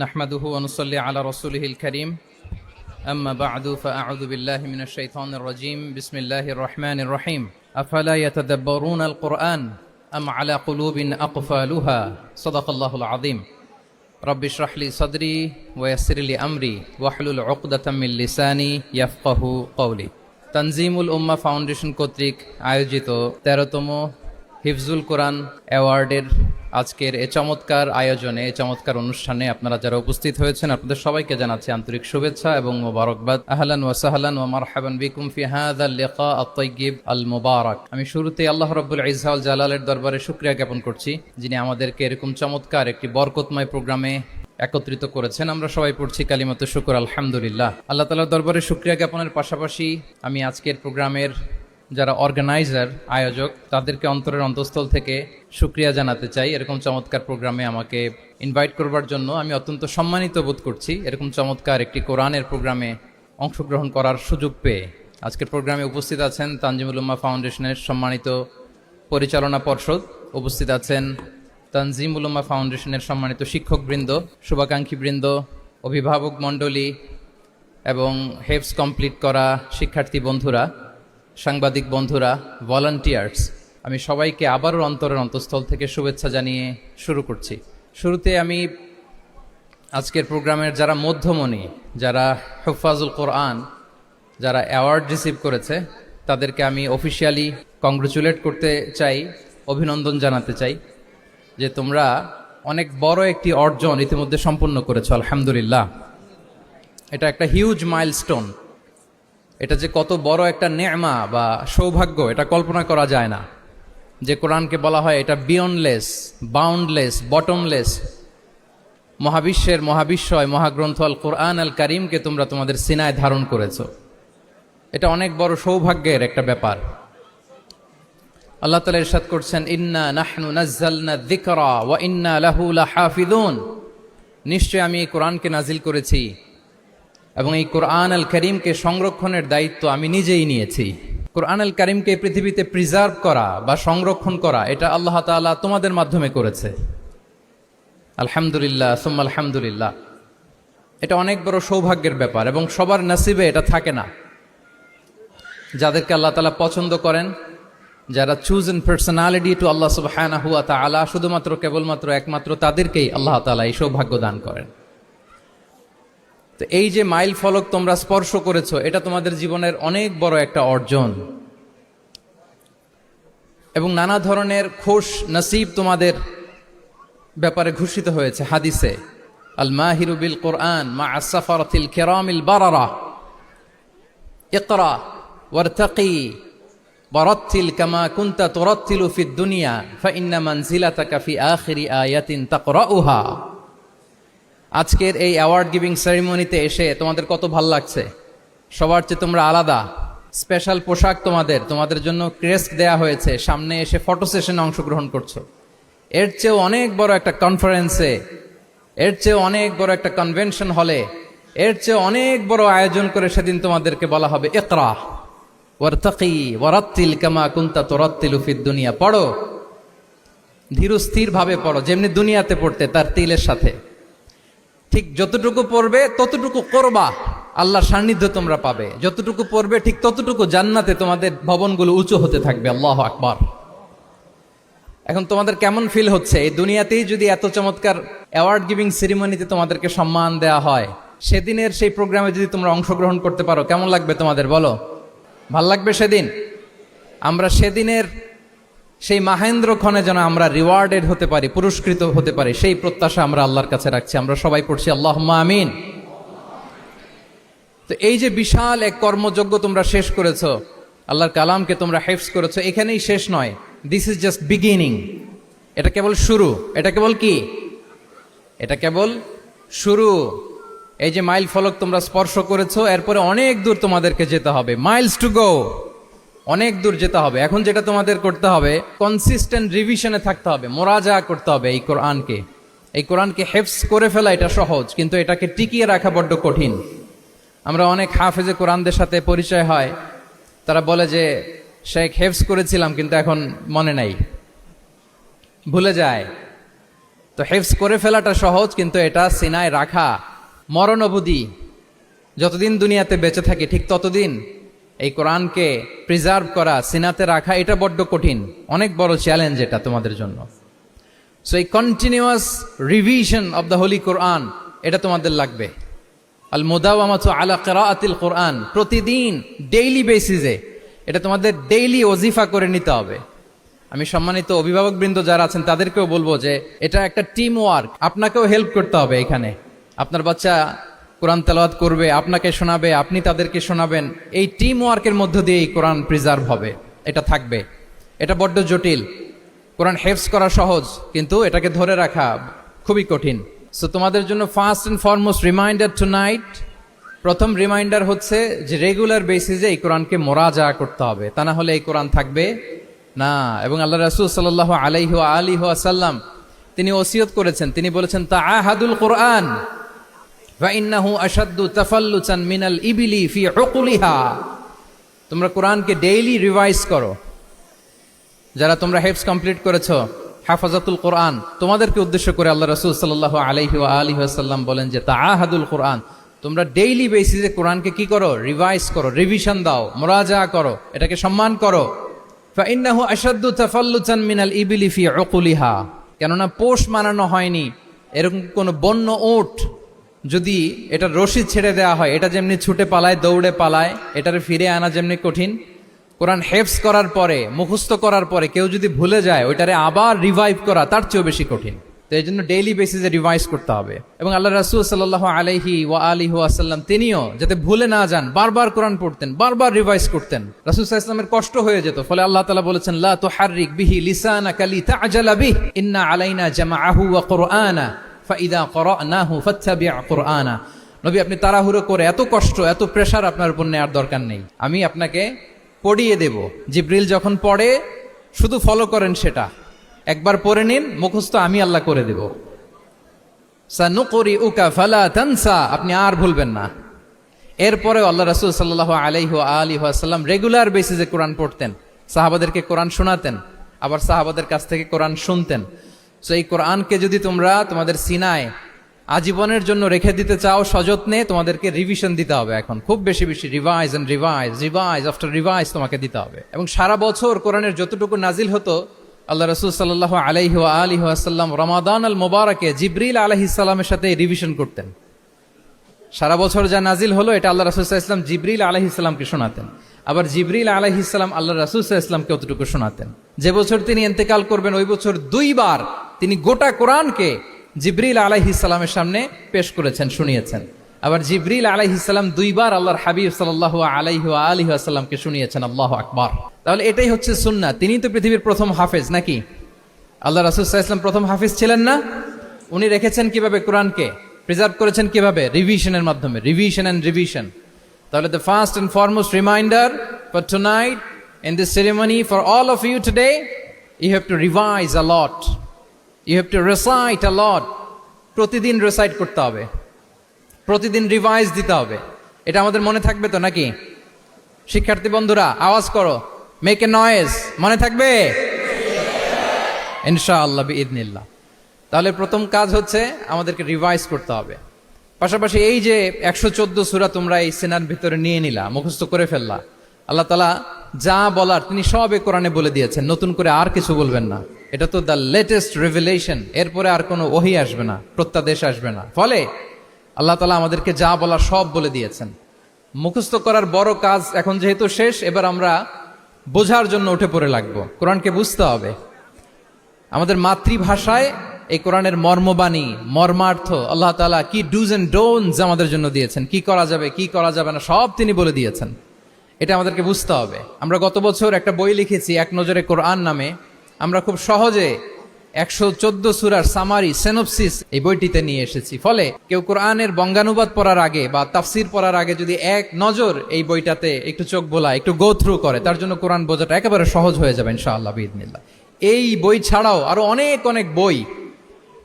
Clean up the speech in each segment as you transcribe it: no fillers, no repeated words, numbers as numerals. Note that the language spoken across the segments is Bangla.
নাহমাদুহু ওয়া নুসাল্লি আলা রাসূলিহিল কারীম আম্মা বা'দু ফাআউযু বিল্লাহি মিনাশ শাইতানির রাজীম বিসমিল্লাহির রহমানির রহিম আফালা ইয়াতাদাব্বারুনাল কুরআন আম আলা কুলুবিন আকফালুহা সাদাকাল্লাহুল আযীম রব্বি ইশরাহ লি সাদরি ওয়া ইয়াসসির লি আমরি ওয়াহলুল উকদাতাম মিন লিসানি ইয়াফকাহু কওলি। তানজিমুল উম্মাহ ফাউন্ডেশন কর্তৃক আয়োজিত 13তম হিফজুল কোরআন অ্যাওয়ার্ডের আজকের এ চমৎকার আয়োজনে, এ চমৎকার অনুষ্ঠানে আপনারা যারা উপস্থিত হয়েছেন আপনাদের সবাইকে জানাচ্ছি আন্তরিক শুভেচ্ছা এবং মোবারকবাদ। আহলান ওয়া সাহলান ওয়া মারহাবান বিকুম ফি হাযাল লিকা আত-তাইয়্যিব আল মুবারাক। আমি শুরুতেই আল্লাহ রাব্বুল ইজ্জা ওয়াল জালালের দরবারে শুকরিয়া জ্ঞাপন করছি, যিনি আমাদেরকে এরকম চমৎকার একটি বরকতময় প্রোগ্রামে একত্রিত করেছেন। আমরা সবাই পড়ছি কালিমাতুশ শুকর আলহামদুলিল্লাহ। আল্লাহ তাআলার দরবারে শুকরিয়া জ্ঞাপনের পাশাপাশি আমি আজকের প্রোগ্রামের যারা অর্গানাইজার, আয়োজক, তাদেরকে অন্তরের অন্তঃস্থল থেকে শুকরিয়া জানাতে চাই। এরকম চমৎকার প্রোগ্রামে আমাকে ইনভাইট করবার জন্য আমি অত্যন্ত সম্মানিত বোধ করছি। এরকম চমৎকার একটি কোরআনের প্রোগ্রামে অংশগ্রহণ করার সুযোগ পেয়ে আজকের প্রোগ্রামে উপস্থিত আছেন তানজিমুল উম্মাহ ফাউন্ডেশনের সম্মানিত পরিচালনা পর্ষদ, উপস্থিত আছেন তানজিমুল উম্মাহ ফাউন্ডেশনের সম্মানিত শিক্ষকবৃন্দ, শুভাকাঙ্ক্ষীবৃন্দ, অভিভাবক মণ্ডলী এবং হেফজ কমপ্লিট করা শিক্ষার্থী বন্ধুরা, সাংবাদিক বন্ধুরা, ভলান্টিয়ার্স, আমি সবাইকে আবারও অন্তরের অন্তঃস্থল থেকে শুভেচ্ছা জানিয়ে শুরু করছি। শুরুতে আমি আজকের প্রোগ্রামের যারা মধ্যমণি, যারা হুফাজুল কোরআন, যারা অ্যাওয়ার্ড রিসিভ করেছে তাদেরকে আমি অফিসিয়ালি কংগ্রেচুলেট করতে চাই, অভিনন্দন জানাতে চাই যে তোমরা অনেক বড় একটি অর্জন ইতিমধ্যে সম্পন্ন করেছো, আলহামদুলিল্লাহ। এটা একটা হিউজ মাইলস্টোন। এটা যে কত বড় একটা নেয়মা বা সৌভাগ্য এটা কল্পনা করা যায় না। যে কোরআনকে বলা হয় এটা বিয়ন্ডলেস, বাউন্ডলেস, বটমলেস, মহাবিশ্বের মহাবিশ্বয় মহাগ্রন্থ আল কোরআন আল কারিমকে তোমরা তোমাদের সিনায় ধারণ করেছ। এটা অনেক বড় সৌভাগ্যের একটা ব্যাপার। আল্লাহ তাআলা ইরশাদ করছেন, ইন্না নাহনু নাযালনা যিকরা ওয়া ইন্না লাহু লাহাফিযুন। নিশ্চয় আমি এই কোরআনকে নাজিল করেছি এবং এই কোরআন আল করিমকে সংরক্ষণের দায়িত্ব আমি নিজেই নিয়েছি। কোরআন আল করিমকে পৃথিবীতে প্রিজার্ভ করা বা সংরক্ষণ করা এটা আল্লাহ তাআলা তোমাদের মাধ্যমে করেছে। আলহামদুলিল্লাহ সুম্মা আলহামদুলিল্লাহ। এটা অনেক বড় সৌভাগ্যের ব্যাপার এবং সবার নসিবে এটা থাকে না। যাদেরকে আল্লাহ তাআলা পছন্দ করেন, যারা চুজেন পার্সোনালিটি টু আল্লাহ সুবহানাহু ওয়া তাআলা, শুধুমাত্র কেবলমাত্র একমাত্র তাদেরকেই আল্লাহ তাআলা এই সৌভাগ্য দান করেন। তো এই যে মাইল ফলক তোমরা স্পর্শ করেছো, এটা তোমাদের জীবনের অনেক বড় একটা অর্জন এবং নানা ধরনের খুশ নসিব তোমাদের ব্যাপারে ঘোষিত হয়েছে হাদিসে। আল মাহিরু বিল কোরআন মা আসসাফারাতিল কিরামিল বারারা ইকরা ওয়ারতাকি ওয়ারাত্তিল কামা কুনতা তুরাত্তিলু ফিদ দুনিয়া ফাইন্না মানজিলাতাকা ফি আখিরি আয়াতিন তাকরাউহা। আজকের এই অ্যাওয়ার্ড গিভিং সেরিমনিতে এসে তোমাদের কত ভাল লাগছে। সবার চেয়ে তোমরা আলাদা, স্পেশাল পোশাক তোমাদের জন্য ক্রেস্ট দেয়া হয়েছে, সামনে এসে ফটো সেশনে অংশগ্রহণ করছো। এর চেয়েও অনেক বড় একটা কনফারেন্সে, এর চেয়েও অনেক বড় একটা কনভেনশন হলে, এর চেয়ে অনেক বড় আয়োজন করে সেদিন তোমাদেরকে বলা হবে ইকরা ওয়ারতাকি ওয়ারাত্তিল কামা কুনতা তুরাত্তিলু ফিদ দুনিয়া। পড়ো, ধীরস্থির ভাবে পড়ো, যেমনি দুনিয়াতে পড়তে তার তিলের সাথে। ঠিক যতটুকু পড়বে ততটুকু করবা, আল্লাহর সান্নিধ্য তোমরা পাবে। যতটুকু পড়বে ঠিক ততটুকু জান্নাতে তোমাদের ভবনগুলো উঁচু হতে থাকবে। আল্লাহু আকবার। এখন তোমাদের কেমন ফিল হচ্ছে? এই দুনিয়াতেই যদি এত চমৎকার অ্যাওয়ার্ড গিভিং সেরিমনিতে তোমাদেরকে সম্মান দেয়া হয়, সেদিনের সেই প্রোগ্রামে যদি তোমরা অংশগ্রহণ করতে পারো, কেমন লাগবে তোমাদের বলো? ভাল লাগবে সেদিন? আমরা সেদিনের সেই মাহেন্দ্র ক্ষণে যেন আমরা রিওয়ার্ডেড হতে পারি, পুরস্কৃত হতে পারি, সেই প্রত্যাশা আমরা আল্লাহর কাছে রাখছি। আমরা সবাই পড়ছি আল্লাহুম্মা আমিন। তো এই যে বিশাল এক কর্মযজ্ঞ তোমরা শেষ করেছো, আল্লাহর কালামকে তোমরা হেফজ করেছো, এখানেই শেষ নয়। This is just beginning. এটা কেবল শুরু। এটা কেবল কি? এটা কেবল শুরু। এই যে মাইল ফলক তোমরা স্পর্শ করেছো, এরপরে অনেক দূর তোমাদেরকে যেতে হবে। মাইলস টু গো, অনেক দূর যেতে হবে। এখন যেটা তোমাদের করতে হবে, কনসিস্টেন্ট রিভিশনে থাকতে হবে, মোরাজা করতে হবে এই কোরআনকে। এই কোরআনকে হেফজ করে ফেলা এটা সহজ, কিন্তু এটাকে টিকিয়ে রাখা বড্ড কঠিন। আমরা অনেক হাফেজে কোরআনদের সাথে পরিচয় হয়, তারা বলে যে শেখ হেফজ করেছিলাম কিন্তু এখন মনে নাই, ভুলে যায়। তো হিফজ করে ফেলাটা সহজ, কিন্তু এটা সিনায় রাখা মরণ অবধি, যতদিন দুনিয়াতে বেঁচে থাকি ঠিক ততদিন এই কোরআনকে প্রিজার্ভ করা, সিনাতে রাখা, এটা বড্ড কঠিন, অনেক বড় চ্যালেঞ্জ এটা তোমাদের জন্য। সো এই continuous revision of the holy Quran, এটা তোমাদের লাগবে। আল মুদাওয়ামাতু আলা কিরাআতিল কোরআন, প্রতিদিন ডেইলি বেসিসে এটা তোমাদের ডেইলি ওজিফা করে নিতে হবে। আমি সম্মানিত অভিভাবকবৃন্দ যারা আছেন তাদেরকেও বলবো যে এটা একটা টিম ওয়ার্ক, আপনাকেও হেল্প করতে হবে এখানে। আপনার বাচ্চা কোরআন তেলাওয়াত করবে, আপনাকে শোনাবে, আপনি তাদেরকে শোনাবেন, এই টিম ওয়ার্কের মধ্য দিয়ে এই কোরআন প্রিজার্ভ হবে, এটা থাকবে। এটা বড্ড জটিল। কোরআন হেফজ করা সহজ, কিন্তু এটাকে ধরে রাখা খুবই কঠিন। সো তোমাদের জন্য first and foremost reminder tonight, প্রথম রিমাইন্ডার হচ্ছে যে রেগুলার বেসিসে এই কোরআনকে মোরাজা করতে হবে, তা না হলে এই কোরআন থাকবে না। এবং আল্লাহ রাসূল সাল্লাল্লাহু আলাইহি ওয়া আলিহি ওয়াসাল্লাম তিনি ওসিয়ত করেছেন, তিনি বলেছেন তাআহাদুল কোরআন ওয়া ইন্নাহু আশাদ্দু তাফাল্লুচান মিনাল ইবিলি ফি উকুলিহা। তোমরা কোরআনকে ডেইলি রিভাইজ করো। যারা তোমরা হেফজ কমপ্লিট করেছো, হাফাজাতুল কোরআন, তোমাদেরকে উদ্দেশ্য করে আল্লাহ রাসূল সাল্লাল্লাহু আলাইহি ওয়া আলিহি ওয়াসাল্লাম বলেন যে তাআহাদুল কোরআন, তোমরা ডেইলি বেসিসে কোরআনকে কি করো? রিভাইজ করো, রিভিশন দাও, মুরাজা করো, এটাকে সম্মান করো। ফাইন্নাহু আশাদ্দু তাফাল্লুচান মিনাল ইবিলি ফি উকুলিহা, কেননা পোষ মানানো হয়নি এরকম কোন বন্য উট যদি এটা রশি ছেড়ে দেওয়া হয়, এটা যেমনি ছুটে পালায়, দৌড়ে পালায়, এটারে ফিরে আনা যেমনি কঠিন, কোরআন হেফজ করার পরে, মুখস্থ করার পরে কেউ যদি ভুলে যায়, ওইটারে আবার রিভাইভ করা তার চেয়েও বেশি কঠিন। তো এই জন্য ডেইলি বেসিসে রিভাইজ করতে হবে। এবং আল্লাহ রাসূল সাল্লাল্লাহু আলাইহি ওয়া আলিহি ওয়াসাল্লাম তিনিও যাতে ভুলে না যান, বারবার কোরআন পড়তেন, বারবার রিভাইজ করতেন। রাসূল সাল্লাল্লাহু আলাইহি ওয়াসাল্লামের কষ্ট হয়ে যেত, ফলে আল্লাহ তাআলা বলেছেন লা তুহাররিক বিহি লিসানাকা লিতা'জালা বিহি ইন্না আলাইনা জামাআহু ওয়া কুরআনা ফাইদা ক্বরানাহু ফাত্তাবি' কুরআনা। নবী, আপনি তাড়াহুড়ো করে, এত কষ্ট, এত প্রেসার আপনার উপর নেওয়ার দরকার নেই, আমি আপনাকে পড়িয়ে দেব। জিবরিল যখন পড়ে শুধু ফলো করেন, সেটা একবার পড়ে নিন, মুখস্থ আমি আল্লাহ করে দেব। সানুকরিউকা ফালা তানসা, আপনি আর ভুলবেন না। এরপরে আল্লাহ রাসূল সাল্লাল্লাহু আলাইহি ওয়া আলিহি ওয়াসাল্লাম রেগুলার বেসিসে কোরআন পড়তেন, সাহাবাদেরকে কোরআন শোনাতেন, আবার সাহাবাদের কাছ থেকে কোরআন শুনতেন। সো এই কোরআনকে যদি তোমরা তোমাদের সিনায় আজীবনের জন্য রেখে দিতে চাও সযত্নে, তোমাদেরকে রিভিশন দিতে হবে। এখন খুব বেশি বেশি revise and revise, revise after revise তোমাকে দিতে হবে। এবং সারা বছর কোরআনের যতটুকু নাজিল হতো, আল্লাহ রাসূল সাল্লাল্লাহু আলাইহি ওয়া আলিহি ওয়াসাল্লাম রমাদান আল মুবারাকে জিবরিল আলাইহিস সালামের সাথে রিভিশন করতেন। সারা বছর যা নাজিল হলো, এটা আল্লাহ রাসূল সাল্লাল্লাহু আলাইহি ওয়াসাল্লাম জিবরিল আলাইহিস সালামকে শোনাতেন, আবার জিবরিল আলাইহিস সালাম আল্লাহ রাসূল সাল্লাল্লাহু আলাইহি ওয়াসাল্লামকে অতটুকু শোনাতেন। যে বছর তিনি ইন্তেকাল করবেন, ওই বছর দুইবার তিনি গোটা কোরআনকে জিবরিল আলাইহিস সালামের সামনে পেশ করেছেন, শুনিয়েছেন। আবার জিবরিল আলাইহিস সালাম দুইবার আল্লাহর হাবিব সাল্লাল্লাহু আলাইহি ওয়া আলিহি ওয়াসাল্লামকে শুনিয়েছেন। আল্লাহু আকবার। তাহলে এটাই হচ্ছে সুন্নাহ। তিনি তো পৃথিবীর প্রথম হাফেজ নাকি? আল্লাহ রাসূল সাল্লাল্লাহু আলাইহি ওয়াসাল্লাম প্রথম হাফেজ ছিলেন না? উনি রেখেছেন কিভাবে কোরআনকে? প্রিজার্ভ করেছেন কিভাবে? রিভিশনের মাধ্যমে, রিভিশন এন্ড রিভিশন। তাহলে the first and foremost reminder for tonight in this ceremony for all of you today, you have to revise a lot, you have to recite a lot. প্রতিদিন রিসাইট করতে হবে, প্রতিদিন রিভাইজ দিতে হবে। এটা আমাদের মনে থাকবে তো নাকি? শিক্ষার্থী বন্ধুরা আওয়াজ করো, মেক এ নয়েজ, মনে থাকবে ইনশাআল্লাহ বিইذنিল্লাহ। তাহলে প্রথম কাজ হচ্ছে আমাদেরকে রিভাইজ করতে হবে। পাশাপাশি এই যে 114 সূরা তোমরা এই সিনার ভিতরে নিয়ে নিলা, মুখস্থ করে ফেললা, আল্লাহ তাআলা যা বলার তিনি সব এই কোরআনে বলে দিয়েছেন, নতুন করে আর কিছু বলবেন না। এটা তো দ্য লেটেস্ট রেভেলেশন, এরপরে আর কোনো ওহী আসবে না, প্রত্যাদেশ আসবে না। ফলে আল্লাহ তাআলা আমাদেরকে যা বলার সব বলে দিয়েছেন। মুখস্থ করার বড় কাজ এখন যেহেতু শেষ, এবার আমরা বোঝার জন্য উঠে পড়ে লাগবো। কোরআনকে বুঝতে হবে আমাদের মাতৃভাষায়। এই কোরআনের মর্মবাণী, মর্মার্থ, আল্লাহ তাআলা কি ডুজ এন্ড ডোন্টস আমাদের জন্য দিয়েছেন, কি করা যাবে, কি করা যাবে না, সব তিনি বলে দিয়েছেন। এটা আমাদেরকে বুঝতে হবে। আমরা গত বছর একটা বই লিখেছি এক নজরে কোরআন নামে। আমরা খুব সহজে 114 সূরার সামারি, সিনপসিস এই বইটিতে নিয়ে এসেছি। ফলে কেউ কোরআনের বঙ্গানুবাদ পড়ার আগে বা তাফসির পড়ার আগে যদি এক নজর এই বইটাতে একটু চোখ বোলা, একটু গো থ্রু করে, তার জন্য কোরআন বোঝাটা একেবারে সহজ হয়ে যাবে ইনশাআল্লাহ বিইذনিল্লাহ। এই বই ছাড়াও আরো অনেক অনেক বই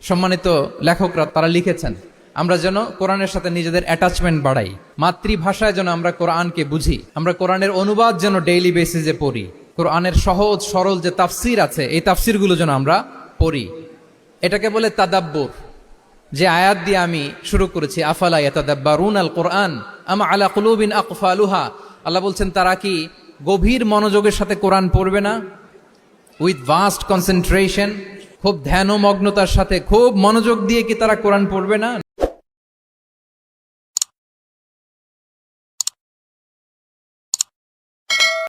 সম্মানিত লেখকরা তারা লিখেছেন। আমরা যেন কোরআনের সাথে নিজেদের অ্যাটাচমেন্ট বাড়াই, মাতৃভাষায় যেন আমরা কোরআনকে বুঝি, আমরা কোরআনের অনুবাদ যেন ডেইলি বেসিসে পড়ি, কোরআনের সহজ সরল যে তাফসির আছে এই তাফসিরগুলো যেন আমরা পড়ি। এটাকে বলে তাদাব্বুর। যে আয়াত দিয়ে আমি শুরু করেছি, আফালা ইয়াতাদাব্বারুন আল কোরআন আম আলা কুলুবিন আকফালুহা, আল্লাহ বলছেন তারা কি গভীর মনোযোগের সাথে কোরআন পড়বে না? উইথ ভাস্ট কনসেন্ট্রেশন, খুব ধ্যানমগ্নতার সাথে খুব মনোযোগ দিয়ে কি তারা কোরআন পড়বে না?